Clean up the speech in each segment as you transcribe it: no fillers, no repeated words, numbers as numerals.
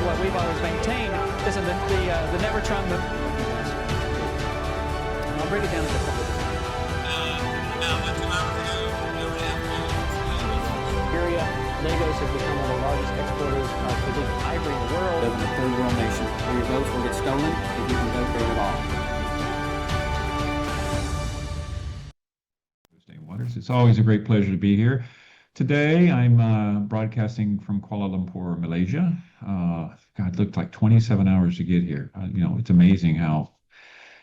what we've always maintained. Listen, the Nevertron, I'll break it down into a couple of Syria, Lagos has become one of the largest exporters of Pacific ivory in the world. Live in a third world nation where your votes will get stolen if you can vote there at all. It's always a great pleasure to be here. Today, I'm broadcasting from Kuala Lumpur, Malaysia. God, it looked like 27 hours to get here. It's amazing how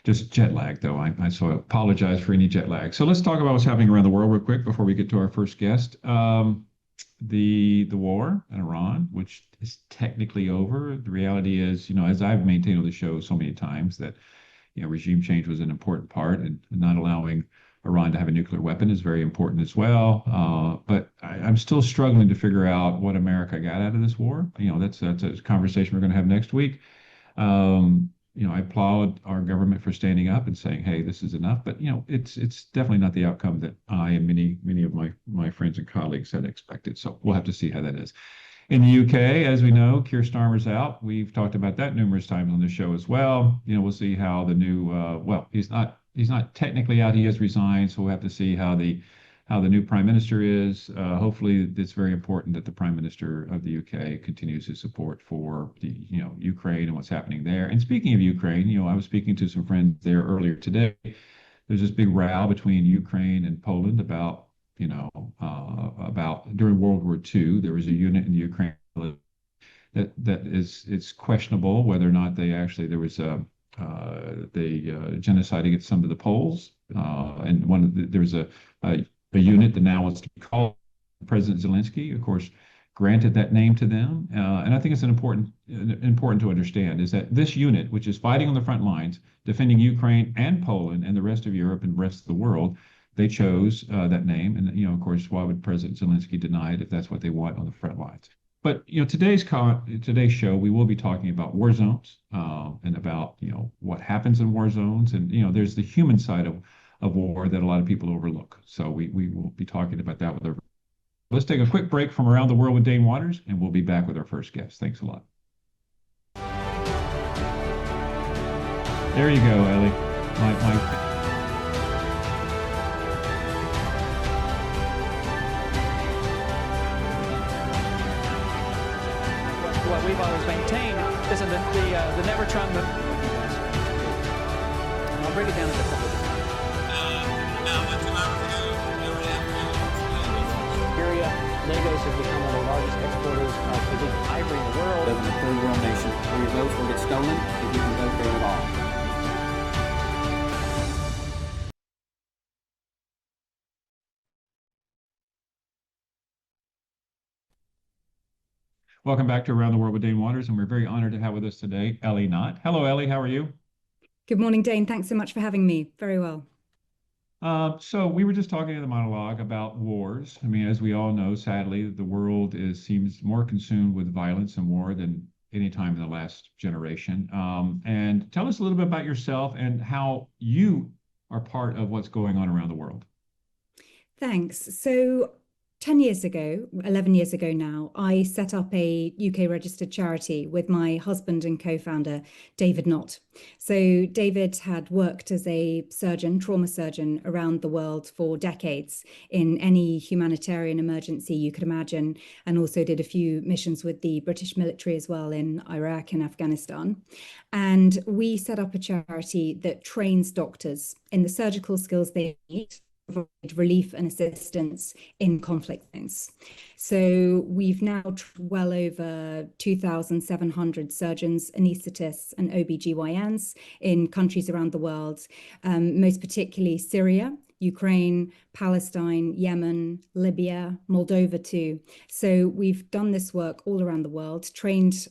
just jet lag, though. So I apologize for any jet lag. So let's talk about what's happening around the world real quick before we get to our first guest. The war in Iran, which is technically over. The reality is, as I've maintained on the show so many times, that regime change was an important part, and not allowing Iran to have a nuclear weapon is very important as well. But I'm still struggling to figure out what America got out of this war. That's a conversation we're going to have next week. I applaud our government for standing up and saying, "Hey, this is enough." But it's definitely not the outcome that I and many of my friends and colleagues had expected. So we'll have to see how that is. In the UK, as we know, Keir Starmer's out. We've talked about that numerous times on the show as well. We'll see how the new he's not technically out. He has resigned, so we'll have to see how the new prime minister is. Hopefully, it's very important that the prime minister of the UK continues his support for the Ukraine and what's happening there. And speaking of Ukraine, I was speaking to some friends there earlier today. There's this big row between Ukraine and Poland about during World War II, there was a unit in Ukraine it's questionable whether or not there was genocide against some of the Poles, and there was a unit that now wants to be called President Zelensky, of course, granted that name to them, and I think it's important to understand is that this unit, which is fighting on the front lines, defending Ukraine and Poland and the rest of Europe and the rest of the world, they chose that name, and of course, why would President Zelensky deny it if that's what they want on the front lines? But today's show, we will be talking about war zones and about what happens in war zones, and there's the human side of war that a lot of people overlook. So we will be talking about that with our. Let's take a quick break from Around the World with Dane Waters, and we'll be back with our first guest. Thanks a lot. There you go, Elly. My what we've always maintained. Listen, the Nevertron, I'll break it down into a couple of Syria, Lagos has become one of the largest exporters of Pacific ivory in the world. Live in a third world nation where your votes will get stolen if you can vote there at all. Welcome back to Around the World with Dane Waters, and we're very honored to have with us today Elly Nott. Hello, Elly. How are you? Good morning, Dane. Thanks so much for having me. Very well. So we were just talking in the monologue about wars. I mean, as we all know, sadly, the world seems more consumed with violence and war than any time in the last generation. And tell us a little bit about yourself and how you are part of what's going on around the world. Thanks. So 10 years ago, 11 years ago now, I set up a UK registered charity with my husband and co-founder, David Nott. So David had worked as a surgeon, trauma surgeon around the world for decades in any humanitarian emergency you could imagine, and also did a few missions with the British military as well in Iraq and Afghanistan. And we set up a charity that trains doctors in the surgical skills they need provide relief and assistance in conflict zones. So we've now well over 2,700 surgeons, anaesthetists and OBGYNs in countries around the world, most particularly Syria, Ukraine, Palestine, Yemen, Libya, Moldova too. So we've done this work all around the world, trained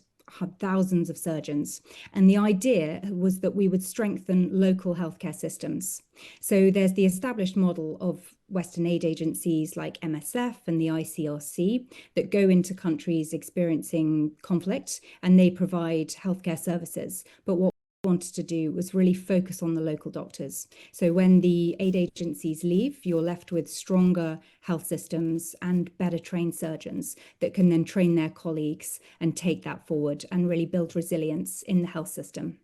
thousands of surgeons. And the idea was that we would strengthen local healthcare systems. So there's the established model of Western aid agencies like MSF and the ICRC that go into countries experiencing conflict, and they provide healthcare services. But what we wanted to do was really focus on the local doctors. So when the aid agencies leave, you're left with stronger health systems and better trained surgeons that can then train their colleagues and take that forward and really build resilience in the health system.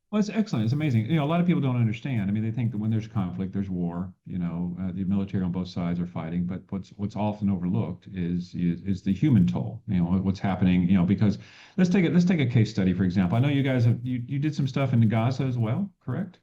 Well, it's excellent. It's amazing. A lot of people don't understand. I mean, they think that when there's conflict, there's war. The military on both sides are fighting. But what's often overlooked is the human toll. What's happening. Because let's take a case study, for example. I know you guys you did some stuff in Gaza as well, correct?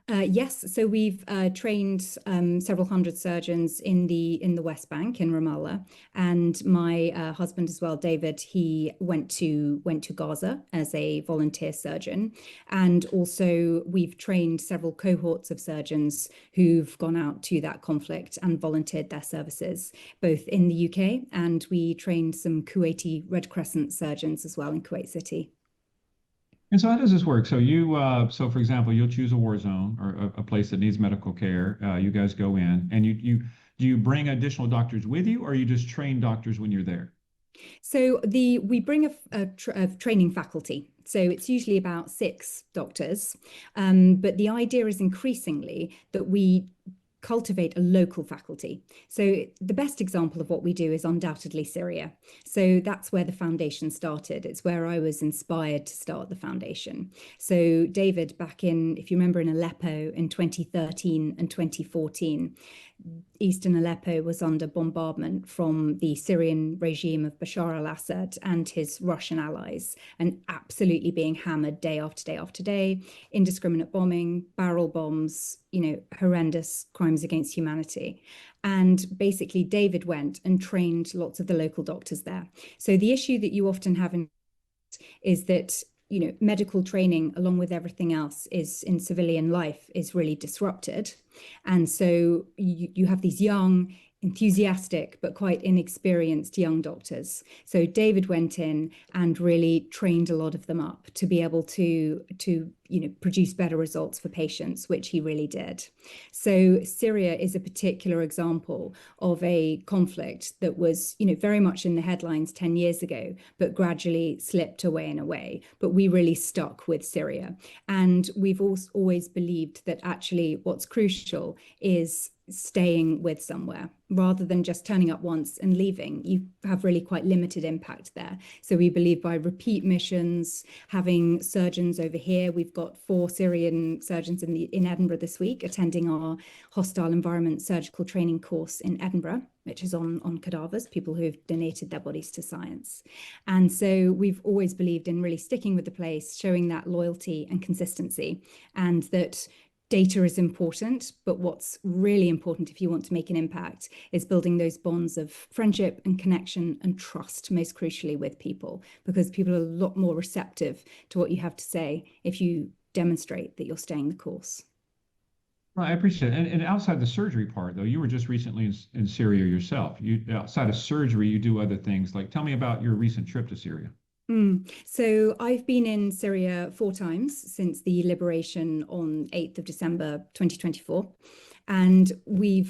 Yes, so we've trained several hundred surgeons in the West Bank in Ramallah, and my husband as well, David, he went to Gaza as a volunteer surgeon, and also we've trained several cohorts of surgeons who've gone out to that conflict and volunteered their services, both in the UK, and we trained some Kuwaiti Red Crescent surgeons as well in Kuwait City. And so how does this work? So so for example, you'll choose a war zone or a place that needs medical care. You guys go in, and do you bring additional doctors with you, or you just train doctors when you're there? So we bring a training faculty. So it's usually about 6 doctors, but the idea is increasingly that we cultivate a local faculty. So the best example of what we do is undoubtedly Syria. So that's where the foundation started. It's where I was inspired to start the foundation. So David, back in, if you remember, in Aleppo in 2013 and 2014, Eastern Aleppo was under bombardment from the Syrian regime of Bashar al-Assad and his Russian allies, and absolutely being hammered day after day after day, indiscriminate bombing, barrel bombs, horrendous crimes against humanity. And basically David went and trained lots of the local doctors there. So the issue that you often have is that medical training, along with everything else, is in civilian life is really disrupted. And so you have these young, enthusiastic, but quite inexperienced young doctors. So David went in and really trained a lot of them up to be able to produce better results for patients, which he really did. So Syria is a particular example of a conflict that was, very much in the headlines 10 years ago, but gradually slipped away and away. But we really stuck with Syria. And we've always believed that actually what's crucial is staying with somewhere rather than just turning up once and leaving. You have really quite limited impact there. So we believe by repeat missions, having surgeons over here, we've got 4 Syrian surgeons in Edinburgh this week attending our hostile environment surgical training course in Edinburgh, which is on cadavers, people who have donated their bodies to science. And so we've always believed in really sticking with the place, showing that loyalty and consistency, and that data is important, but what's really important if you want to make an impact is building those bonds of friendship and connection and trust, most crucially with people, because people are a lot more receptive to what you have to say if you demonstrate that you're staying the course. Well, I appreciate it. And outside the surgery part, though, you were just recently in Syria yourself. Outside of surgery, you do other things. Like, tell me about your recent trip to Syria. So I've been in Syria 4 times since the liberation on 8th of December 2024, and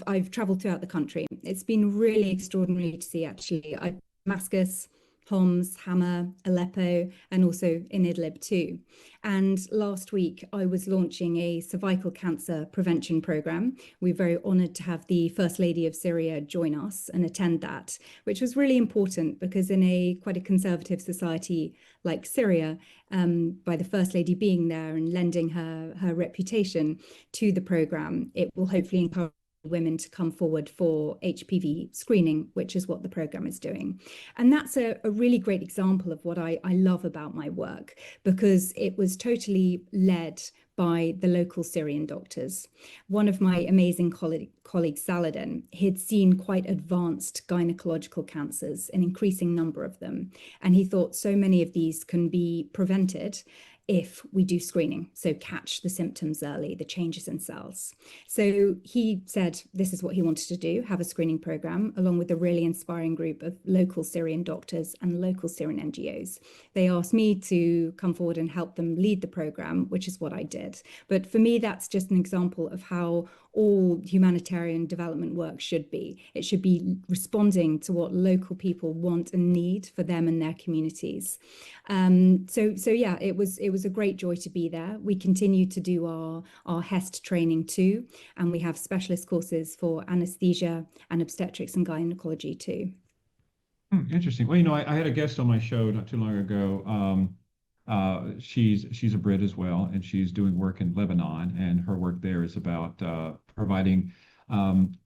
I've traveled throughout the country. It's been really extraordinary to see, actually. Damascus, Homs, Hama, Aleppo, and also in Idlib too. And last week, I was launching a cervical cancer prevention program. We're very honored to have the First Lady of Syria join us and attend that, which was really important because in quite a conservative society like Syria, by the First Lady being there and lending her reputation to the program, it will hopefully encourage women to come forward for HPV screening, which is what the program is doing. And that's a really great example of what I love about my work, because it was totally led by the local Syrian doctors. One of my amazing colleagues, Saladin, he'd seen quite advanced gynecological cancers, an increasing number of them. And he thought so many of these can be prevented if we do screening, so catch the symptoms early, the changes in cells. So he said this is what he wanted to do, have a screening program, along with a really inspiring group of local Syrian doctors and local Syrian NGOs. They asked me to come forward and help them lead the program, which is what I did. But for me, that's just an example of how all humanitarian development work should be. It should be responding to what local people want and need for them and their communities. So yeah, it was a great joy to be there. We continue to do our HEST training too, and we have specialist courses for anesthesia and obstetrics and gynecology too. Interesting. Well, I had a guest on my show not too long ago. She's a Brit as well, and she's doing work in Lebanon, and her work there is about providing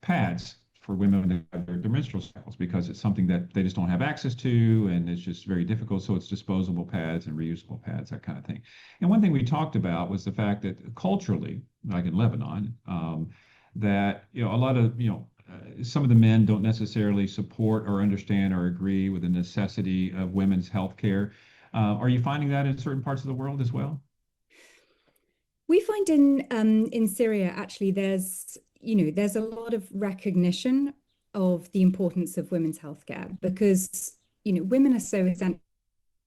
pads for women that have their menstrual cycles, because it's something that they just don't have access to, and it's just very difficult. So it's disposable pads and reusable pads, that kind of thing. And one thing we talked about was the fact that culturally, like in Lebanon, that a lot of some of the men don't necessarily support or understand or agree with the necessity of women's health care. Are you finding that in certain parts of the world as well? We find in Syria, actually, there's a lot of recognition of the importance of women's healthcare, because women are so essential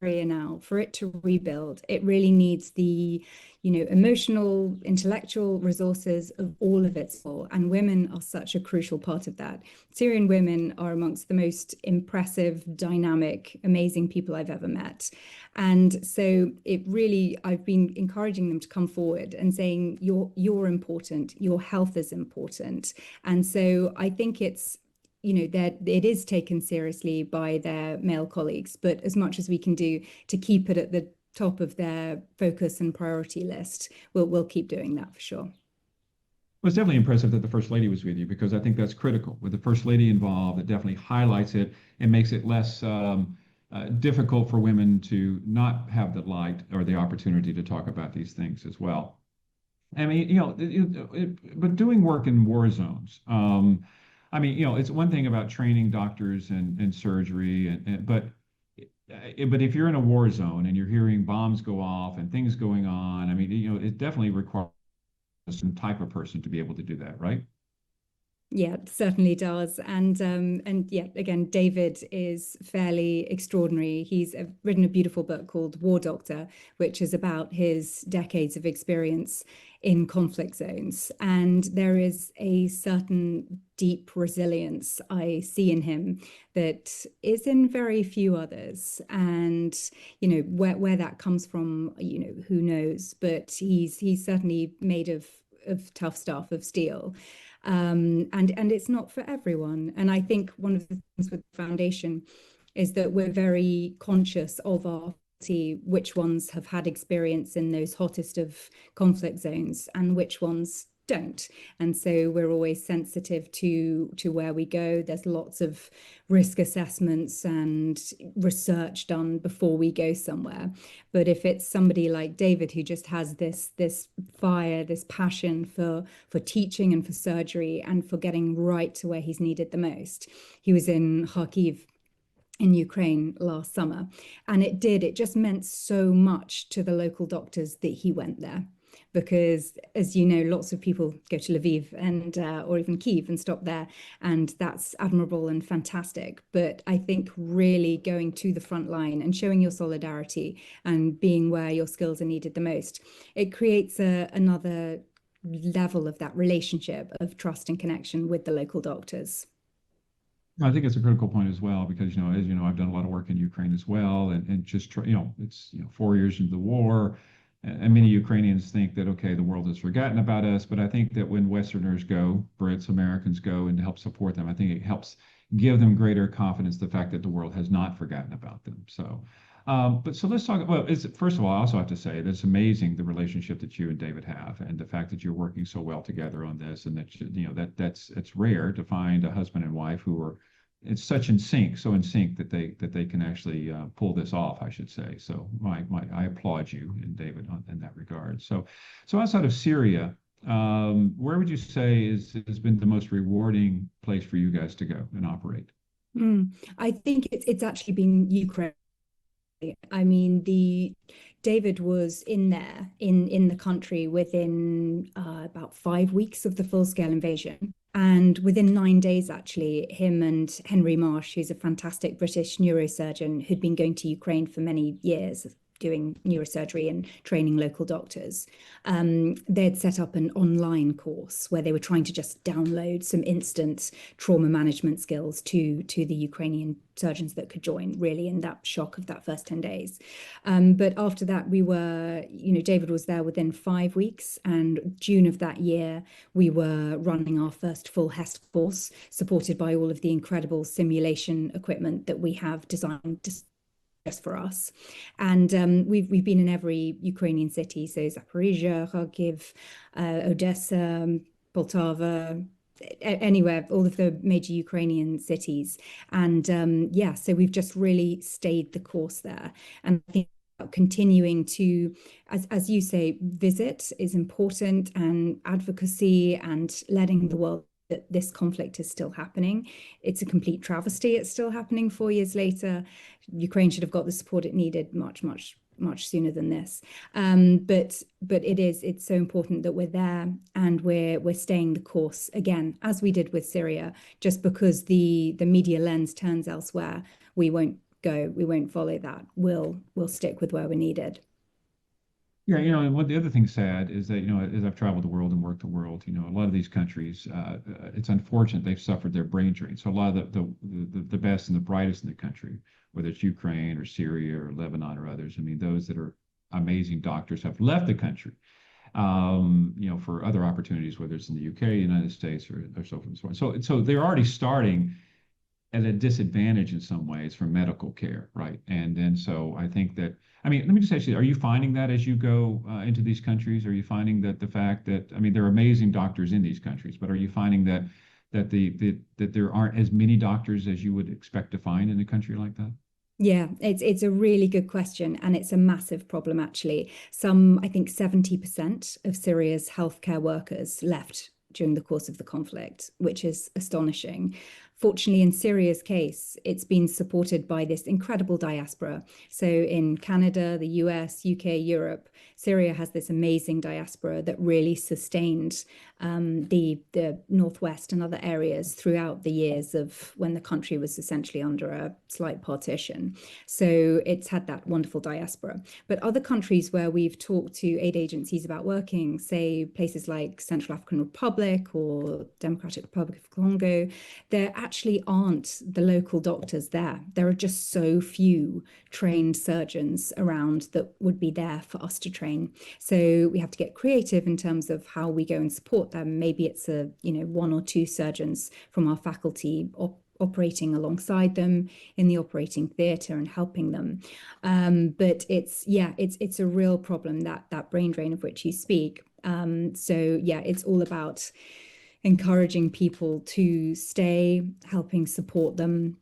now. For it to rebuild, it really needs the emotional, intellectual resources of all of its full, and women are such a crucial part of that. Syrian women are amongst the most impressive, dynamic, amazing people I've ever met. And so I've been encouraging them to come forward and saying, you're important, your health is important. And so I think it's that it is taken seriously by their male colleagues, but as much as we can do to keep it at the top of their focus and priority list, we'll keep doing that for sure. Well, it's definitely impressive that the First Lady was with you, because I think that's critical. With the First Lady involved, it definitely highlights it and makes it less difficult for women to not have the light or the opportunity to talk about these things as well. I mean, but doing work in war zones, I mean, it's one thing about training doctors and surgery, but if you're in a war zone and you're hearing bombs go off and things going on, I mean, it definitely requires some type of person to be able to do that, right? Yeah, it certainly does. And yeah, again, David is fairly extraordinary. He's written a beautiful book called War Doctor, which is about his decades of experience in conflict zones. And there is a certain deep resilience I see in him that is in very few others. And, where that comes from, who knows, but he's certainly made of tough stuff, of steel. And it's not for everyone. And I think one of the things with the foundation is that we're very conscious of our which ones have had experience in those hottest of conflict zones and which ones don't. And so we're always sensitive to where we go. There's lots of risk assessments and research done before we go somewhere. But if it's somebody like David who just has this fire, this passion for teaching and for surgery and for getting right to where he's needed the most. He was in Kharkiv in Ukraine last summer, and it just meant so much to the local doctors that he went there. Because, as you know, lots of people go to Lviv and or even Kyiv and stop there, and that's admirable and fantastic. But I think really going to the front line and showing your solidarity and being where your skills are needed the most, it creates another level of that relationship of trust and connection with the local doctors. I think it's a critical point as well, because, as you know, I've done a lot of work in Ukraine as well, and just, it's, 4 years into the war. And many Ukrainians think that, okay, the world has forgotten about us. But I think that when Westerners go, Brits, Americans go, and to help support them, I think it helps give them greater confidence, the fact that the world has not forgotten about them. So, so let's talk. Well, first of all, I also have to say that it's amazing the relationship that you and David have, and the fact that you're working so well together on this, and that it's rare to find a husband and wife who are it's so in sync that they can actually pull this off, I should say. So I applaud you and David in that regard. So outside of Syria, where would you say has been the most rewarding place for you guys to go and operate? I think it's actually been Ukraine. I mean, David was in there in the country within about 5 weeks of the full-scale invasion. And within 9 days, actually, him and Henry Marsh, who's a fantastic British neurosurgeon who'd been going to Ukraine for many years, doing neurosurgery and training local doctors. They'd set up an online course where they were trying to just download some instant trauma management skills to the Ukrainian surgeons that could join, really, in that shock of that first 10 days. But after that, David was there within 5 weeks, and June of that year, we were running our first full HEST course, supported by all of the incredible simulation equipment that we have designed just for us. And we've been in every Ukrainian city, so Zaporizhia, Kharkiv, Odessa, Poltava, anywhere, all of the major Ukrainian cities. And so we've just really stayed the course there. And I think continuing to, as you say, visit is important, and advocacy and letting the world that this conflict is still happening. It's a complete travesty. It's still happening 4 years later. Ukraine should have got the support it needed much sooner than this. But it's so important that we're there and we're staying the course again, as we did with Syria. Just because the media lens turns elsewhere, we won't follow that. We'll stick with where we're needed. Yeah, and what the other thing sad is that, as I've traveled the world and worked the world, a lot of these countries, it's unfortunate they've suffered their brain drain. So a lot of the best and the brightest in the country, whether it's Ukraine or Syria or Lebanon or others, I mean, those that are amazing doctors have left the country, for other opportunities, whether it's in the UK, United States, or so forth and so on. So they're already starting at a disadvantage in some ways for medical care, right? And then so I think that, I mean, let me just ask you, are you finding that as you go into these countries? Are you finding that the fact that, I mean, there are amazing doctors in these countries, but are you finding that there aren't as many doctors as you would expect to find in a country like that? Yeah, it's a really good question, and it's a massive problem, actually. I think 70% of Syria's healthcare workers left during the course of the conflict, which is astonishing. Fortunately, in Syria's case, it's been supported by this incredible diaspora. So in Canada, the US, UK, Europe, Syria has this amazing diaspora that really sustained the Northwest and other areas throughout the years of when the country was essentially under a slight partition. So it's had that wonderful diaspora. But other countries where we've talked to aid agencies about working, say places like Central African Republic or Democratic Republic of Congo, there actually aren't the local doctors there. There are just so few trained surgeons around that would be there for us to train. So we have to get creative in terms of how we go and support them. Maybe it's one or two surgeons from our faculty operating alongside them in the operating theatre and helping them. But it's a real problem, that brain drain of which you speak. It's all about encouraging people to stay, helping support them,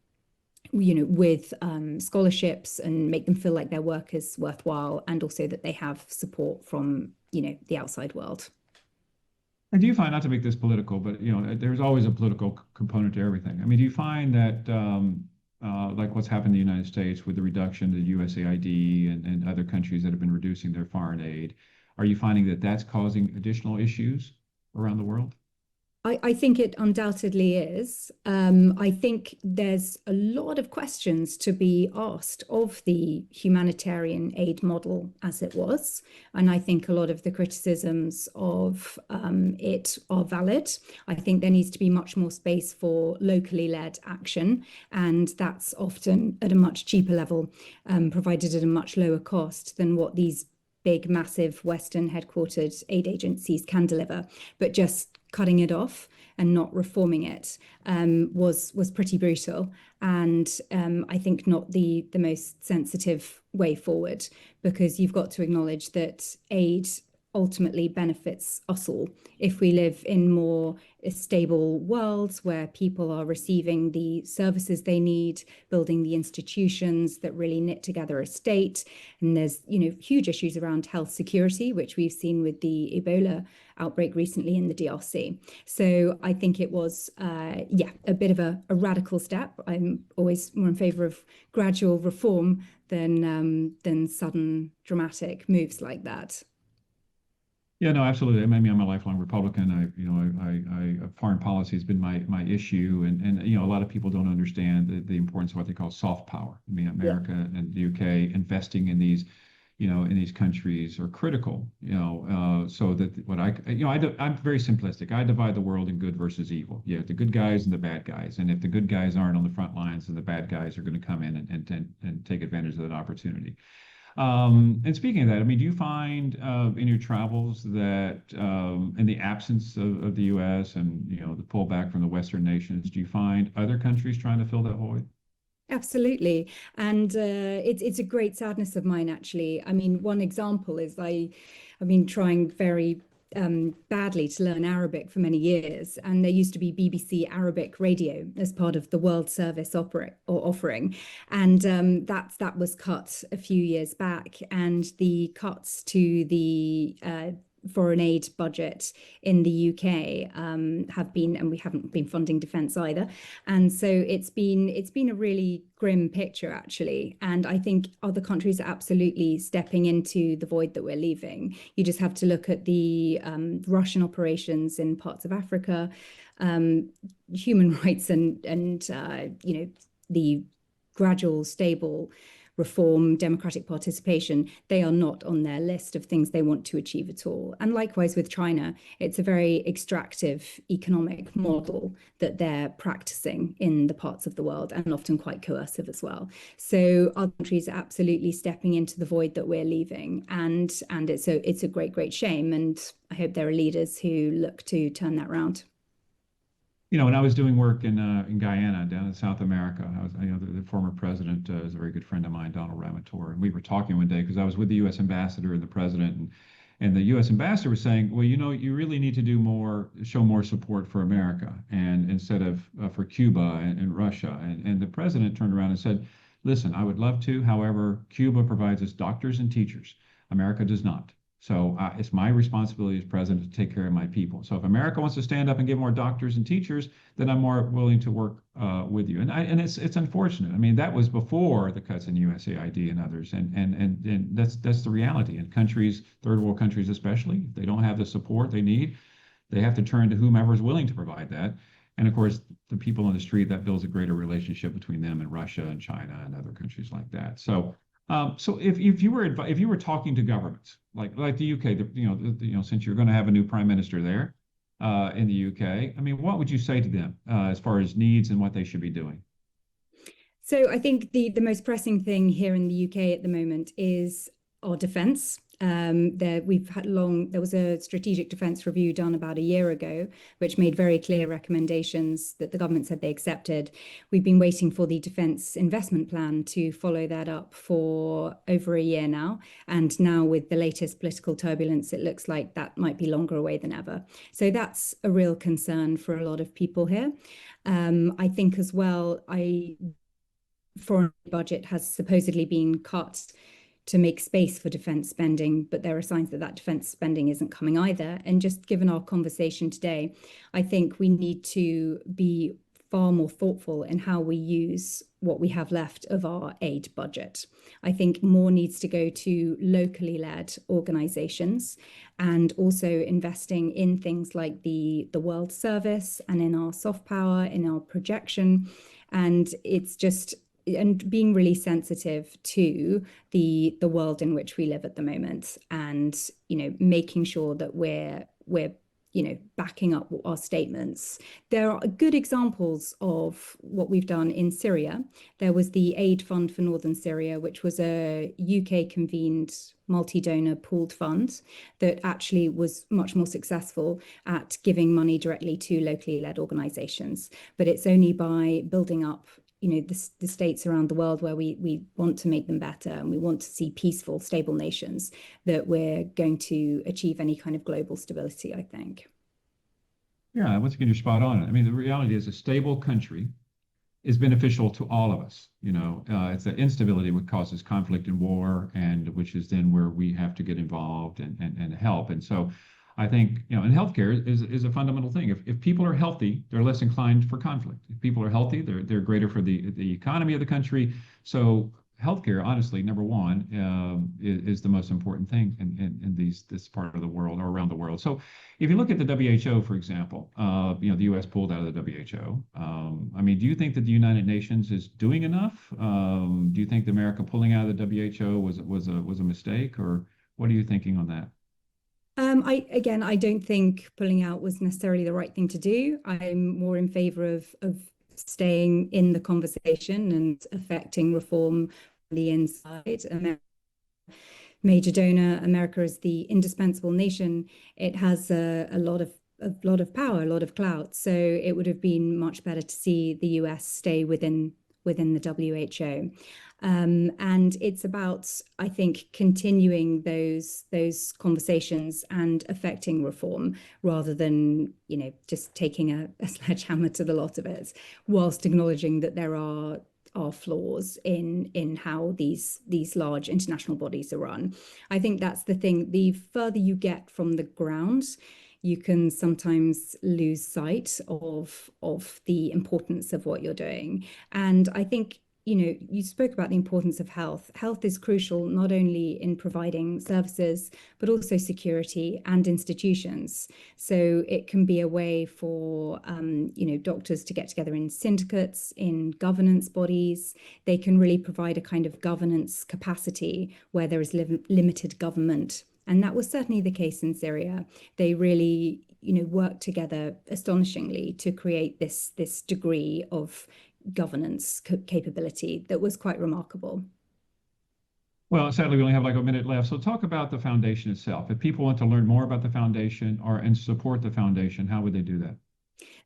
with scholarships, and make them feel like their work is worthwhile, and also that they have support from, the outside world. And do you find, not to make this political, but there's always a political component to everything. I mean, do you find that like what's happened in the United States with the reduction to USAID and other countries that have been reducing their foreign aid, are you finding that that's causing additional issues around the world? I think it undoubtedly is. I think there's a lot of questions to be asked of the humanitarian aid model as it was. And I think a lot of the criticisms of it are valid. I think there needs to be much more space for locally led action. And that's often at a much cheaper level, provided at a much lower cost than what these big, massive Western headquartered aid agencies can deliver. But just cutting it off and not reforming it was pretty brutal, and I think not the most sensitive way forward, because you've got to acknowledge that aid ultimately benefits us all. If we live in more stable worlds where people are receiving the services they need, building the institutions that really knit together a state, and there's huge issues around health security, which we've seen with the Ebola outbreak recently in the DRC. So I think it was a bit of a radical step. I'm always more in favor of gradual reform than sudden dramatic moves like that. Yeah, no, absolutely. I mean, I'm a lifelong Republican. Foreign policy has been my issue, and a lot of people don't understand the importance of what they call soft power. I mean, America and the UK investing in these, in these countries are critical, so that what I'm very simplistic. I divide the world in good versus evil. Yeah, the good guys and the bad guys. And if the good guys aren't on the front lines, then the bad guys are going to come in and take advantage of that opportunity. And speaking of that, I mean, do you find in your travels that in the absence of the U.S. and the pullback from the Western nations, do you find other countries trying to fill that void? Absolutely. And it's a great sadness of mine, actually. I mean, one example is I've been trying very badly to learn Arabic for many years, and there used to be BBC Arabic radio as part of the World Service offering, and that was cut a few years back, and the cuts to the foreign aid budget in the UK have been, and we haven't been funding defence either, and so it's been a really grim picture, actually. And I think other countries are absolutely stepping into the void that we're leaving. You just have to look at the Russian operations in parts of Africa, human rights, and the gradual, stable reform, democratic participation. They are not on their list of things they want to achieve at all. And likewise with China, it's a very extractive economic model that they're practicing in the parts of the world, and often quite coercive as well. So other countries are absolutely stepping into the void that we're leaving, and it's a great shame. And I hope there are leaders who look to turn that around. When I was doing work in Guyana, down in South America, the former president is a very good friend of mine, Donald Ramator, and we were talking one day because I was with the U.S. ambassador and the president, and the U.S. ambassador was saying, well, you really need to do more, show more support for America, and instead of for Cuba and Russia, and the president turned around and said, listen, I would love to, however, Cuba provides us doctors and teachers, America does not. So it's my responsibility as president to take care of my people. So if America wants to stand up and get more doctors and teachers, then I'm more willing to work with you. And it's unfortunate. I mean, that was before the cuts in USAID and others, and that's the reality. In countries, third world countries especially, if they don't have the support they need, they have to turn to whomever is willing to provide that. And of course, the people on the street, that builds a greater relationship between them and Russia and China and other countries like that. So if you were talking to governments like the UK, since you're going to have a new prime minister there in the UK, I mean, what would you say to them as far as needs and what they should be doing? So I think the most pressing thing here in the UK at the moment is our defence. There was a strategic defence review done about a year ago, which made very clear recommendations that the government said they accepted. We've been waiting for the defence investment plan to follow that up for over a year now. And now with the latest political turbulence, it looks like that might be longer away than ever. So that's a real concern for a lot of people here. I think as well, foreign budget has supposedly been cut to make space for defence spending, but there are signs that defence spending isn't coming either. And just given our conversation today, I think we need to be far more thoughtful in how we use what we have left of our aid budget. I think more needs to go to locally led organisations, and also investing in things like the World Service and in our soft power, in our projection. And being really sensitive to the world in which we live at the moment, and making sure that we're backing up our statements. There are good examples of what we've done in Syria. There was the Aid Fund for Northern Syria, which was a UK convened multi-donor pooled fund that actually was much more successful at giving money directly to locally led organizations. But it's only by building up the states around the world where we want to make them better, and we want to see peaceful, stable nations, that we're going to achieve any kind of global stability, I think. Yeah, once again, you're spot on. I mean, the reality is a stable country is beneficial to all of us. It's the instability what causes conflict and war, and which is then where we have to get involved and help. And so I think, and healthcare is a fundamental thing. If people are healthy, they're less inclined for conflict. If people are healthy, they're greater for the economy of the country. So healthcare, honestly, number one, is the most important thing in this part of the world or around the world. So, if you look at the WHO, for example, the U.S. pulled out of the WHO. I mean, do you think that the United Nations is doing enough? Do you think the America pulling out of the WHO was a mistake, or what are you thinking on that? I don't think pulling out was necessarily the right thing to do. I'm more in favor of staying in the conversation and affecting reform from the inside. Major donor, America is the indispensable nation. It has a lot of power, a lot of clout. So it would have been much better to see the US stay within the WHO. And it's about, I think, continuing those conversations and affecting reform rather than, just taking a sledgehammer to the lot of it, whilst acknowledging that there are flaws in how these large international bodies are run. I think that's the thing. The further you get from the ground, you can sometimes lose sight of the importance of what you're doing. And I think, you spoke about the importance of health. Health is crucial not only in providing services, but also security and institutions. So it can be a way for, doctors to get together in syndicates, in governance bodies. They can really provide a kind of governance capacity where there is limited government. And that was certainly the case in Syria. They really, worked together astonishingly to create this degree of governance capability that was quite remarkable. Well, sadly, we only have like a minute left. So talk about the foundation itself. If people want to learn more about the foundation and support the foundation, how would they do that?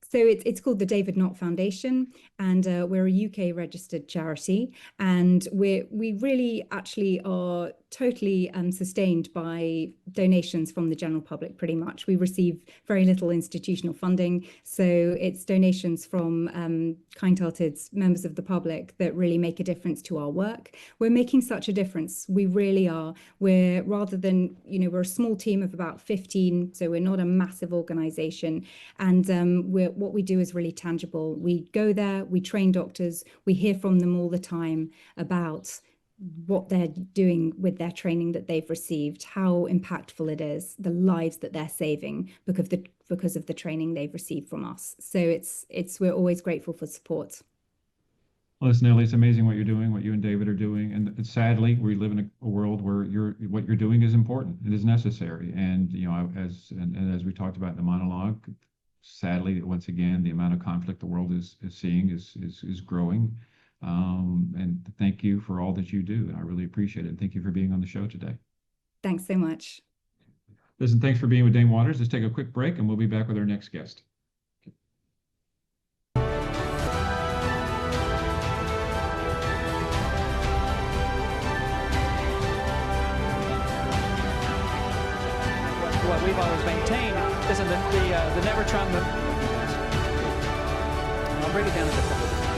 So it's called the David Nott Foundation, and we're a UK registered charity, and we really actually are totally sustained by donations from the general public. Pretty much, we receive very little institutional funding, so it's donations from kind-hearted members of the public that really make a difference to our work. We're making such a difference. We really are. We're rather than we're a small team of about 15, so we're not a massive organization, and what we do is really tangible. We go there, we train doctors, we hear from them all the time about what they're doing with their training that they've received, how impactful it is, the lives that they're saving because of the training they've received from us. So we're always grateful for support. Listen, Elly, it's amazing what you're doing, what you and David are doing, and sadly, we live in a world where what you're doing is important. It is necessary, and as we talked about in the monologue, sadly, once again, the amount of conflict the world is seeing is growing. And thank you for all that you do, and I really appreciate it. Thank you for being on the show today. Thanks so much. Listen, thanks for being with Dame Waters. Let's take a quick break, and we'll be back with our next guest. What we've always maintained is the Nevertron movement. I'll break it down into a couple of different.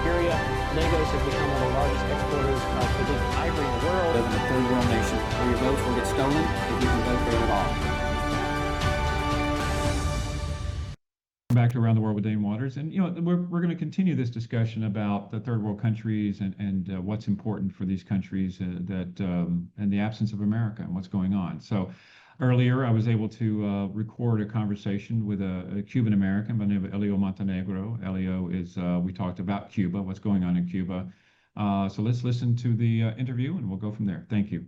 Syria, Lagos has become one of the largest exporters of Pacific ivory in the world. Live in a third world nation where your votes will get stolen if you can vote there at all. Back to Around the World with Dame Waters, and we're going to continue this discussion about the third world countries and what's important for these countries and the absence of America and what's going on. So earlier I was able to record a conversation with a Cuban American by the name of Elio Montenegro. Elio is we talked about Cuba, what's going on in Cuba. So let's listen to the interview and we'll go from there. Thank you.